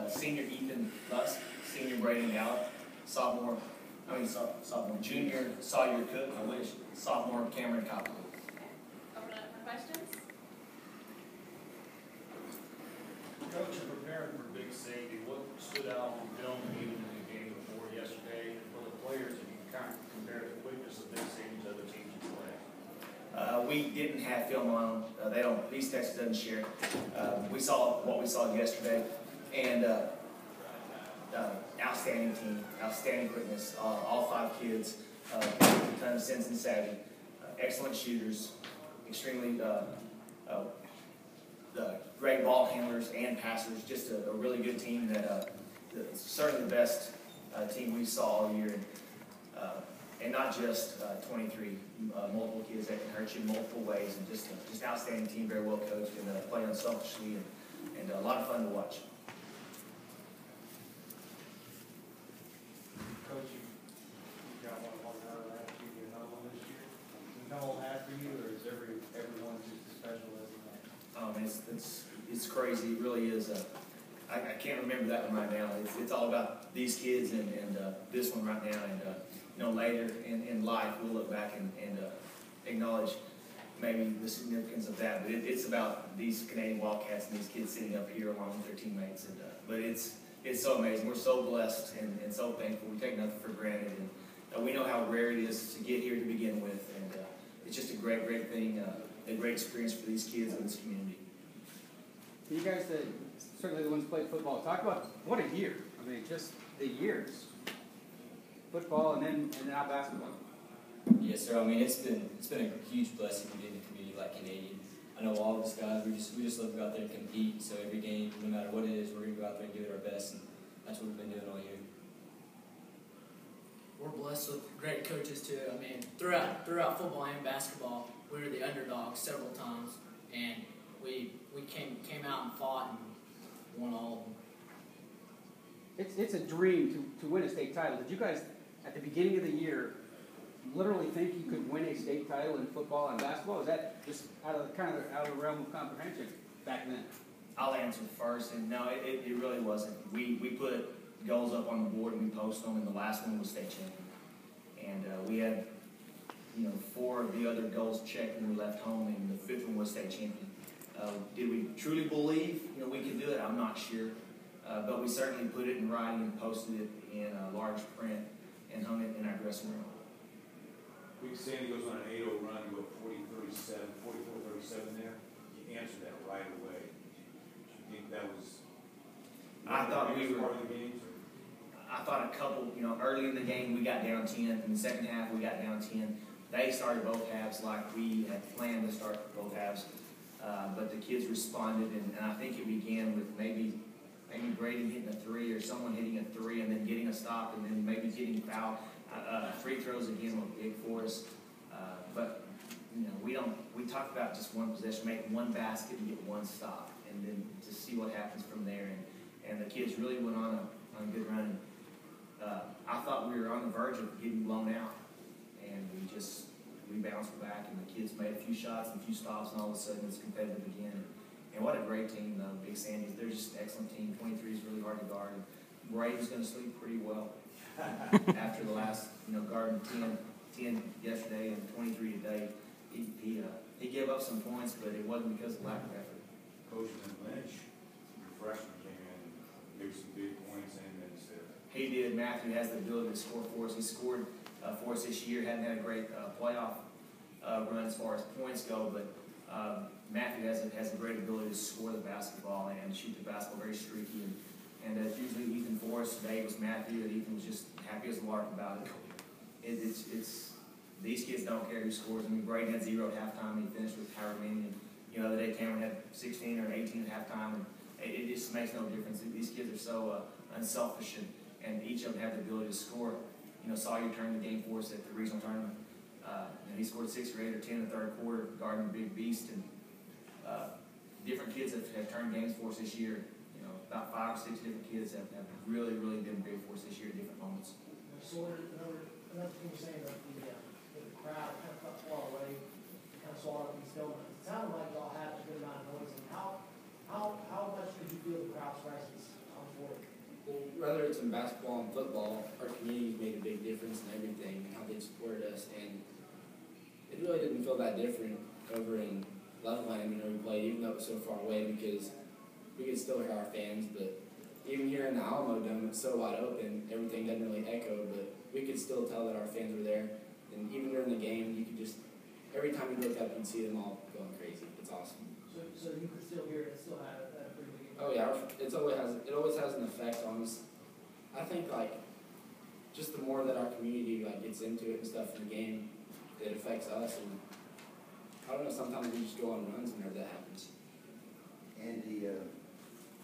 senior Ethan Lusk, senior Braden Gallup, junior Sawyer Cook, sophomore Cameron Copley. Open it up for questions. Coach, in preparing for Big Sandy, what stood out on film even in the game before yesterday for the players, if you can kind of compare the quickness of Big Sandy to other teams you play? We didn't have film on them. They don't. East Texas doesn't share. We saw what we saw yesterday, and outstanding team, outstanding quickness. All 5 kids, a ton of sense and savvy, excellent shooters, extremely great ball handlers and passers. Just a really good team that certainly the best team we saw all year. And not just 23, multiple kids that can hurt you in multiple ways, and just outstanding team, very well coached, and play unselfishly, and a lot of fun to watch. Coach, you got one out of last year, you another one this year. Is it all had for you, or is everyone just as special as the It's crazy. It really is. I can't remember that one right now. It's all about these kids and this one right now, and later in life we'll look back and acknowledge maybe the significance of that. But it's about these Canadian Wildcats and these kids sitting up here along with their teammates. But it's so amazing. We're so blessed and so thankful. We take nothing for granted, and we know how rare it is to get here to begin with. And it's just a great thing, a great experience for these kids and this community. You guys that certainly the ones who played football, talk about what a year. I mean, just the years. Football and then now basketball. Yes, sir. I mean, it's been a huge blessing to be in a community like Canadian. I know all of us guys, we just love to go out there and compete. So every game, no matter what it is, we're going to go out there and give it our best, and that's what we've been doing all year. We're blessed with great coaches too. I mean, throughout football and basketball, we were the underdogs several times, and we came out and fought and won all of them. It's a dream to win a state title. Did you guys, at the beginning of the year, literally think you could win a state title in football and basketball? Is that just out of the realm of comprehension back then? I'll answer first, and no, it really wasn't. We put goals up on the board and we posted them, and the last one was state champion. And we had 4 of the other goals checked when we left home, and the 5th one was state champion. Did we truly believe we could do it? I'm not sure. But we certainly put it in writing and posted it in large print and hung it in our dressing room. Big Sandy goes on an 8-0 run, you go 44-37 there. You answered that right away. Do you think that was I thought we were part of the game? I thought a couple, early in the game we got down 10. In the second half we got down 10. They started both halves like we had planned to start both halves. But the kids responded, and I think it began with maybe Braden hitting a 3 or someone hitting a 3 and then getting a stop and then maybe getting fouled. Free throws again were big for us. But we talked about just one possession, make one basket and get one stop, and then to see what happens from there. And the kids really went on a good run. I thought we were on the verge of getting blown out, and we bounced back, and the kids made a few shots and a few stops, and all of a sudden it's competitive again. And what a great team, Big Sandy's. They're just an excellent team. 23 is really hard to guard. And Brady's going to sleep pretty well after the last, guarding 10 yesterday and 23 today. He gave up some points, but it wasn't because of lack of effort. Coach Lynch, your freshman, came in and gave some big points in and said. He did. Matthew has the ability to score for us. He scored for us this year. Hadn't had a great playoff run as far as points go, but Matthew has a great ability to score the basketball and shoot the basketball, very streaky. And it's usually Ethan for us. Today it was Matthew, and Ethan was just happy as a lark about it. It's these kids don't care who scores. I mean, Braden had 0 at halftime, and he finished with however many. And the other day Cameron had 16 or 18 at halftime, and it just makes no difference. These kids are so unselfish, and each of them have the ability to score. Sawyer turned the game for us at the regional tournament. And he scored 6 or 8 or 10 in the third quarter, guarding a big beast. And different kids have turned games for us this year. About 5 or 6 different kids have really been big for us this year at different moments. So another thing you're saying about the crowd kind of far away, kind of saw it in these buildings. It sounded like y'all had a good amount of noise. And how much did you feel the crowd's presence on the floor Well, whether it's in basketball and football, our community's made a big difference in everything and how they've supported us. And it really didn't feel that different over in Loveland, we played, even though it was so far away, because we could still hear our fans. But even here in the Alamo Dome, it's so wide open, everything doesn't really echo, but we could still tell that our fans were there. And even during the game, you could just, every time you look up, you'd see them all going crazy. It's awesome. So you could still hear it, still had a pretty big impact? Oh yeah, it always has an effect on us. I think just the more that our community gets into it and stuff in the game, it affects us. And I don't know, sometimes we just go on runs whenever that happens. Andy,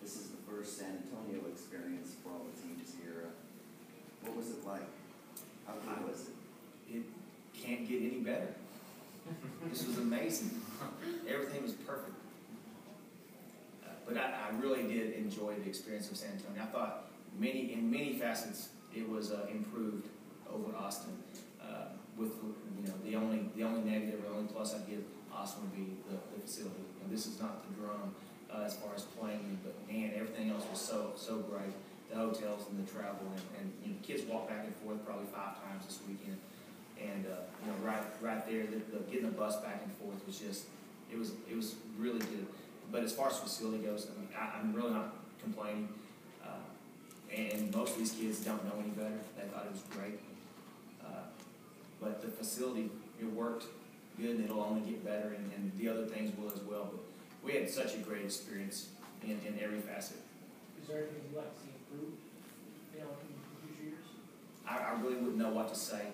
this is the first San Antonio experience for all the teams here. What was it like? How good was it? It can't get any better. This was amazing. Everything was perfect. But I really did enjoy the experience of San Antonio. I thought in many facets it was improved over Austin. With the only negative or only plus I'd give Austin would be the facility. This is not the drum as far as playing, but man, everything else was so great. The hotels and the travel and kids walked back and forth probably 5 times this weekend. And right there, getting the bus back and forth was just it was really good. But as far as facility goes, I'm really not complaining. And most of these kids don't know any better. They thought it was great. But the facility, it worked good, and it'll only get better, and the other things will as well. But we had such a great experience in every facet. Is there anything you'd like to see improved, in future years? I really wouldn't know what to say.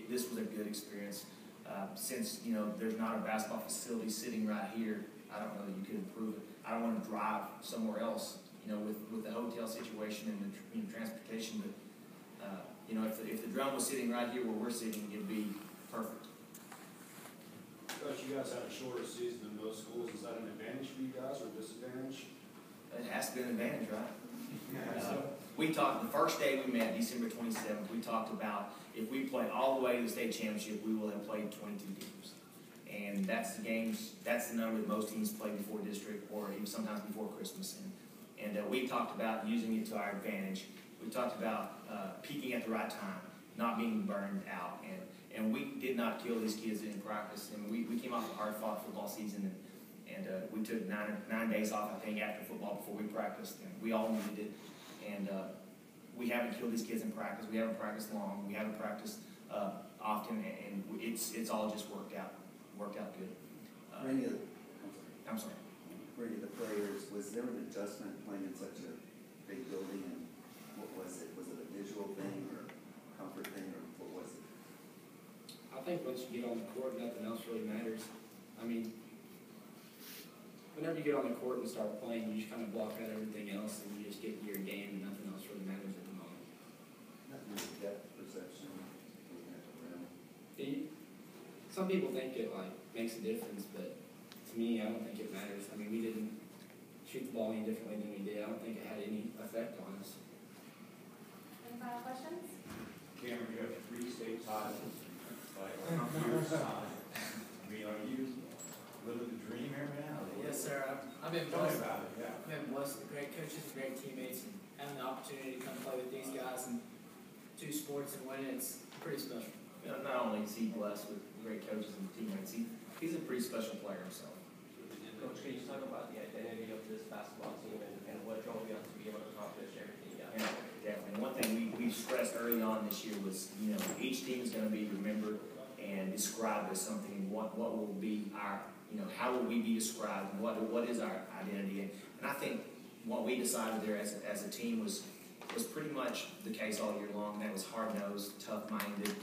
This was a good experience. Since there's not a basketball facility sitting right here, I don't know that you could improve it. I don't want to drive somewhere else, with the hotel situation and the transportation. But if the drum was sitting right here where we're sitting, it'd be perfect. Coach, you guys had a shorter season than most schools. Is that an advantage for you guys or a disadvantage? It has to be an advantage, right? We talked the first day we met, December 27th. We talked about if we play all the way to the state championship, we will have played 22 games. And that's the number that most teams play before district or even sometimes before Christmas. And we talked about using it to our advantage. We talked about peaking at the right time, not being burned out. And we did not kill these kids in practice. And we came off a hard-fought football season, and we took 9 days off, I think, after football before we practiced. And we all needed it. And we haven't killed these kids in practice. We haven't practiced long. We haven't practiced often, and it's all just worked out good. I'm sorry. For any of the players, was there an adjustment playing in such a big building, and what was it? Was it a visual thing or comfort thing, or what was it? I think once you get on the court, nothing else really matters. Whenever you get on the court and start playing, you just kind of block out everything else, and you just get into your game, and nothing else really matters at the moment. Nothing with depth perception. Some people think it makes a difference, but to me, I don't think it matters. We didn't shoot the ball any differently than we did. I don't think it had any effect on us. Any final questions? Cameron, you have 3 state titles, years time. Are you living the dream here now? Yes, sir. I've been Tell me blessed. about it, yeah. I've been blessed with great coaches, great teammates, and having the opportunity to come play with these guys in 2 sports and win it. It's pretty special. Not only is he blessed with great coaches and teammates, he's a pretty special player himself. Coach, can you talk about the identity of this basketball team and what drove you to be able to accomplish everything you got? Yeah, definitely. And one thing we stressed early on this year was, each team is going to be remembered and described as something. What will be our, how will we be described? And what is our identity? And I think what we decided there as a team was pretty much the case all year long. That was hard-nosed, tough-minded,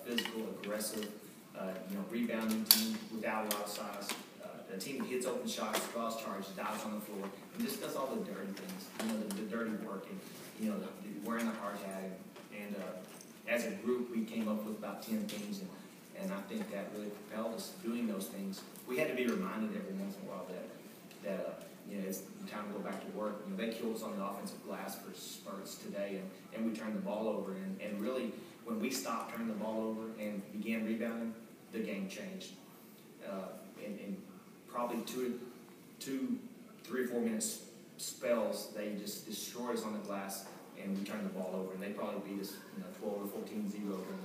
physical, aggressive, rebounding team without a lot of size. A team that hits open shots, draws charges, dives on the floor, and just does all the dirty things, the dirty work, and wearing the hard hat. And as a group, we came up with about 10 things, and I think that really propelled us doing those things. We had to be reminded every once in a while that it's time to go back to work. They killed us on the offensive glass for spurts today, and we turned the ball over. And really, when we stopped turning the ball over and began rebounding, the game changed. And probably 2, 3 or 4 minutes spells, they just destroyed us on the glass, and we turned the ball over, and they probably beat us, 12 or 14-0 during